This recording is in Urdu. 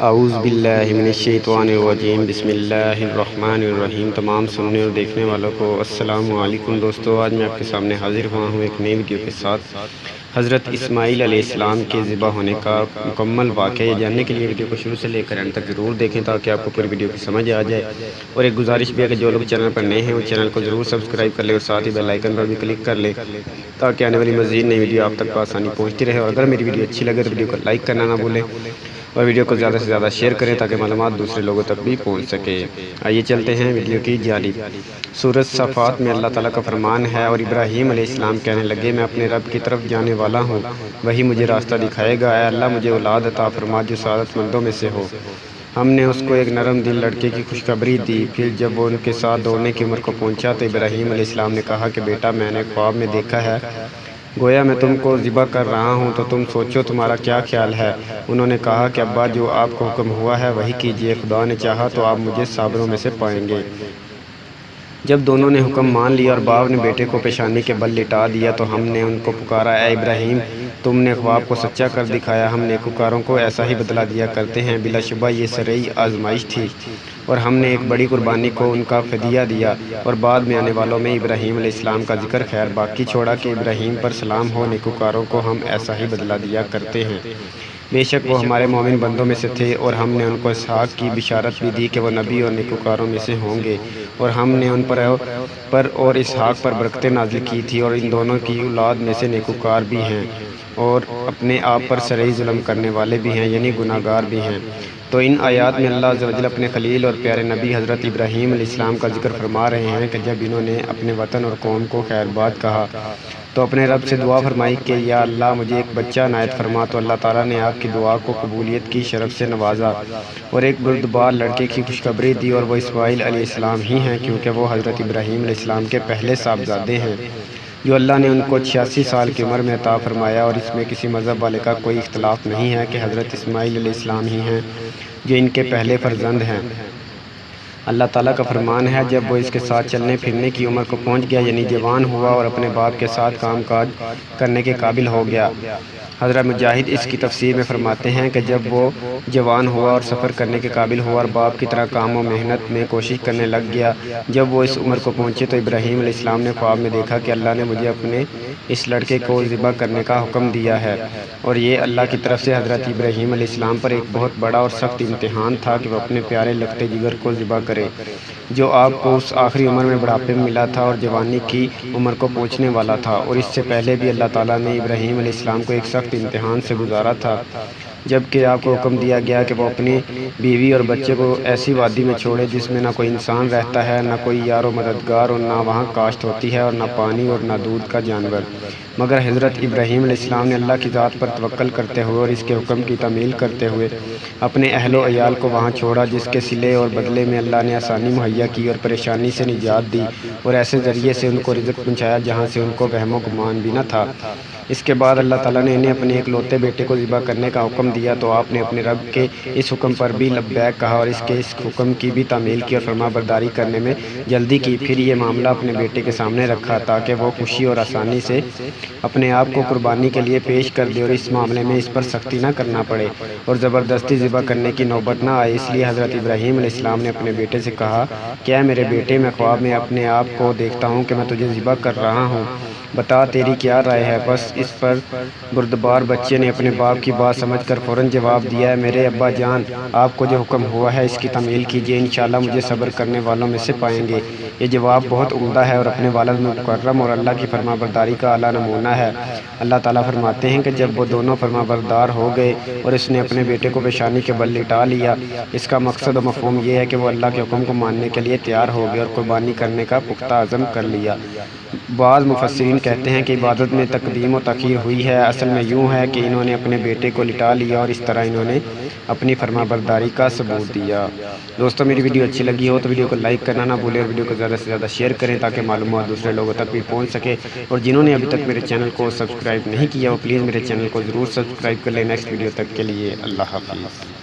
اعوذ باللہ من الشیطان الرجیم، بسم اللہ الرحمن الرحیم۔ تمام سننے اور دیکھنے والوں کو السلام علیکم دوستو، آج میں آپ کے سامنے حاضر ہوا ہوں ایک نئی ویڈیو کے ساتھ۔ حضرت اسماعیل علیہ السلام کے ذبح ہونے کا مکمل واقعہ جاننے کے لیے ویڈیو کو شروع سے لے کر اینڈ تک ضرور دیکھیں تاکہ آپ کو پوری ویڈیو کی سمجھ آ جائے۔ اور ایک گزارش بھی ہے کہ جو لوگ چینل پر نئے ہیں وہ چینل کو ضرور سبسکرائب کر لیں اور ساتھ ہی بیل آئیکن پر بھی کلک کر لیں تاکہ آنے والی مزید نئی ویڈیو آپ تک بآسانی پہنچتی رہے۔ اور اگر میری ویڈیو اچھی لگے تو ویڈیو کو لائک کرنا نہ بھولیں اور ویڈیو کو زیادہ سے زیادہ شیئر کریں تاکہ معلومات دوسرے لوگوں تک بھی پہنچ سکے۔ آئیے چلتے ہیں ویڈیو کی جانب۔ سورۃ صافات میں اللہ تعالیٰ کا فرمان ہے، اور ابراہیم علیہ السلام کہنے لگے میں اپنے رب کی طرف جانے والا ہوں، وہی مجھے راستہ دکھائے گا۔ اے اللہ مجھے اولاد عطا فرما جو سعادت مندوں میں سے ہو۔ ہم نے اس کو ایک نرم دل لڑکے کی خوشخبری دی۔ پھر جب وہ ان کے ساتھ دوڑنے کی عمر کو پہنچا تو ابراہیم علیہ السلام نے کہا کہ بیٹا میں نے خواب میں دیکھا ہے، گویا میں تم کو ذبح کر رہا ہوں، تو تم سوچو تمہارا کیا خیال ہے؟ انہوں نے کہا کہ ابا جو آپ کو حکم ہوا ہے وہی کیجیے، خدا نے چاہا تو آپ مجھے صابروں میں سے پائیں گے۔ جب دونوں نے حکم مان لیا اور باپ نے بیٹے کو پیشانی کے بل لٹا دیا تو ہم نے ان کو پکارا، اے ابراہیم تم نے خواب کو سچا کر دکھایا، ہم نیکوکاروں کو ایسا ہی بدلہ دیا کرتے ہیں۔ بلا شبہ یہ سرئی آزمائش تھی اور ہم نے ایک بڑی قربانی کو ان کا فدیہ دیا۔ اور بعد میں آنے والوں میں ابراہیم علیہ السلام کا ذکر خیر باقی چھوڑا کہ ابراہیم پر سلام ہو، نیکوکاروں کو ہم ایسا ہی بدلہ دیا کرتے ہیں۔ بے شک وہ ہمارے مومن بندوں میں سے تھے، اور ہم نے ان کو اسحاق کی بشارت بھی دی کہ وہ نبی اور نیکوکاروں میں سے ہوں گے، اور ہم نے ان پر اور اسحاق پر برکتیں نازل کی تھی، اور ان دونوں کی اولاد میں سے نیکوکار بھی ہیں اور اپنے آپ پر شرعی ظلم کرنے والے بھی ہیں، یعنی گناہ گار بھی ہیں۔ تو ان آیات میں اللہ عز و جل اپنے خلیل اور پیارے نبی حضرت ابراہیم علیہ السلام کا ذکر فرما رہے ہیں کہ جب انہوں نے اپنے وطن اور قوم کو خیر باد کہا تو اپنے رب سے دعا فرمائی کہ یا اللہ مجھے ایک بچہ عنایت فرما، تو اللہ تعالیٰ نے آپ کی دعا کو قبولیت کی شرف سے نوازا اور ایک بردبار لڑکے کی خوشخبری دی، اور وہ اسماعیل علیہ السلام ہی ہیں، کیونکہ وہ حضرت ابراہیم علیہ السلام کے پہلے صاحبزادے ہیں جو اللہ نے ان کو 86 سال کی عمر میں عطا فرمایا۔ اور اس میں کسی مذہب والے کا کوئی اختلاف نہیں ہے کہ حضرت اسماعیل علیہ السلام ہی ہیں جو ان کے پہلے فرزند ہیں۔ اللہ تعالیٰ کا فرمان ہے جب وہ اس کے ساتھ چلنے پھرنے کی عمر کو پہنچ گیا، یعنی جوان ہوا اور اپنے باپ کے ساتھ کام کاج کرنے کے قابل ہو گیا۔ حضرت مجاہد اس کی تفسیر میں فرماتے ہیں کہ جب وہ جوان ہوا اور سفر کرنے کے قابل ہوا اور باپ کی طرح کام و محنت میں کوشش کرنے لگ گیا، جب وہ اس عمر کو پہنچے تو ابراہیم علیہ السلام نے خواب میں دیکھا کہ اللہ نے مجھے اپنے اس لڑکے کو ذبح کرنے کا حکم دیا ہے۔ اور یہ اللہ کی طرف سے حضرت ابراہیم علیہ السلام پر ایک بہت بڑا اور سخت امتحان تھا کہ وہ اپنے پیارے لگتے جگر کو ذبح کرے جو آپ کو اس آخری عمر میں بڑھاپے میں ملا تھا اور جوانی کی عمر کو پہنچنے والا تھا۔ اور اس سے پہلے بھی اللہ تعالیٰ نے ابراہیم علیہ السلام کو ایک سخت امتحان سے گزارا تھا، جبکہ آپ کو حکم دیا گیا کہ وہ اپنی بیوی اور بچے کو ایسی وادی میں چھوڑے جس میں نہ کوئی انسان رہتا ہے، نہ کوئی یار و مددگار، اور نہ وہاں کاشت ہوتی ہے اور نہ پانی اور نہ دودھ کا جانور۔ مگر حضرت ابراہیم علیہ السلام نے اللہ کی ذات پر توکل کرتے ہوئے اور اس کے حکم کی تعمیل کرتے ہوئے اپنے اہل و عیال کو وہاں چھوڑا، جس کے صلے اور بدلے میں اللہ نے آسانی مہیا کی اور پریشانی سے نجات دی، اور ایسے ذریعے سے ان کو رزق پہنچایا جہاں سے ان کو وہم و گمان بھی نہ تھا۔ اس کے بعد اللہ تعالیٰ نے انہیں اپنے ایک لوتے بیٹے کو ذبح کرنے کا حکم دیا، تو آپ نے اپنے رب کے اس حکم پر بھی لبیک کہا اور اس حکم کی بھی تعمیل کی اور فرما برداری کرنے میں جلدی کی۔ پھر یہ معاملہ اپنے بیٹے کے سامنے رکھا تاکہ وہ خوشی اور آسانی سے اپنے آپ کو قربانی کے لیے پیش کر دے اور اس معاملے میں اس پر سختی نہ کرنا پڑے اور زبردستی ذبح کرنے کی نوبت نہ آئے۔ اس لیے حضرت ابراہیم علیہ السلام نے اپنے بیٹے سے کہا کہ اے میرے بیٹے، میں خواب میں اپنے آپ کو دیکھتا ہوں کہ میں تجھے ذبح کر رہا ہوں، بتا تیری کیا رائے ہے؟ بس اس پر بردبار بچے نے اپنے باپ کی بات سمجھ کر فوراً جواب دیا، میرے ابا جان آپ کو جو حکم ہوا ہے اس کی تعمیل کیجیے، انشاءاللہ مجھے صبر کرنے والوں میں سے پائیں گے۔ یہ جواب بہت عمدہ ہے اور اپنے والد مکرم اور اللہ کی فرما برداری کا اعلیٰ نمونہ ہے۔ اللہ تعالیٰ فرماتے ہیں کہ جب وہ دونوں فرما بردار ہو گئے اور اس نے اپنے بیٹے کو پیشانی کے بل لٹا لیا، اس کا مقصد و مفہوم یہ ہے کہ وہ اللہ کے حکم کو ماننے کے لیے تیار ہو گئے اور قربانی کرنے کا پختہ عزم کر لیا۔ بعض مفسرین کہتے ہیں کہ عبادت میں تقدیم و تاخیر ہوئی ہے، اصل میں یوں ہے کہ انہوں نے اپنے بیٹے کو لٹا لیا اور اس طرح انہوں نے اپنی فرما برداری کا ثبوت دیا۔ دوستو میری ویڈیو اچھی لگی ہو تو ویڈیو کو لائک کرنا نہ بھولیں اور ویڈیو کو زیادہ سے زیادہ شیئر کریں تاکہ معلومات دوسرے لوگوں تک بھی پہنچ سکے، اور جنہوں نے ابھی تک میرے چینل کو سبسکرائب نہیں کیا وہ پلیز میرے چینل کو ضرور سبسکرائب کر لیں۔ نیکسٹ ویڈیو تک کے لیے اللہ حافظ۔